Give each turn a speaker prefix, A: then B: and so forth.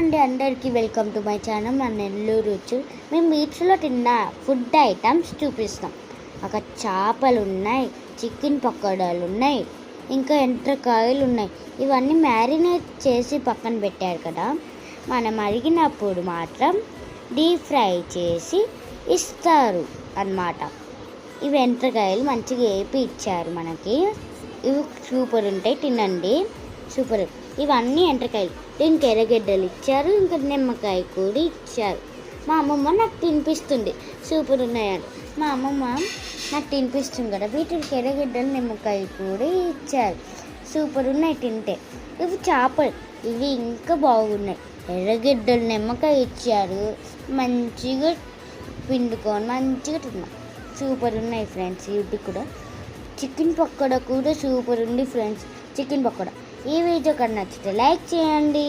A: అండి, అందరికీ welcome to my channel. మన నెల్లూరు రుచి. మేము బీచ్లో తిన్న ఫుడ్ ఐటమ్స్ చూపిస్తాం. అక్కడ చేపలు ఉన్నాయి, చికెన్ పకోడాలు ఉన్నాయి, ఇంకా ఎండ్రకాయలు ఉన్నాయి. ఇవన్నీ మ్యారినేట్ చేసి పక్కన పెట్టారు కదా. మనం అడిగినప్పుడు మాత్రం డీప్ ఫ్రై చేసి ఇస్తారు అన్నమాట. ఇవి ఎండ్రకాయలు మంచిగా వేపి ఇచ్చారు మనకి. ఇవి సూపర్ ఉంటాయి, తినండి. సూపర్. ఇవన్నీ ఎండ్రకాయలు. దీనికి ఎర్రగడ్డలు ఇచ్చారు, ఇంకా నిమ్మకాయ కూడా ఇచ్చారు. మా అమ్మమ్మ నాకు తినిపిస్తుంది. సూపర్ ఉన్నాయండి. మా అమ్మమ్మ నాకు తినిపిస్తుంది కదా. వీటికి ఎర్రగడ్డలు నిమ్మకాయ కూడా ఇచ్చారు. సూపర్ ఉన్నాయి తింటే. ఇవి చేపలు, ఇవి ఇంకా బాగున్నాయి. ఎర్రగడ్డలు నిమ్మకాయ ఇచ్చారు, మంచిగా పిండుకొని మంచిగా తిన్నాం. సూపర్ ఉన్నాయి ఫ్రెండ్స్. ఇది కూడా చికెన్ పకోడా కూడా సూపర్ ఉంది ఫ్రెండ్స్. చికెన్ పకోడా. ఈ వీడియో కన్నా నచ్చితే లైక్ చేయండి.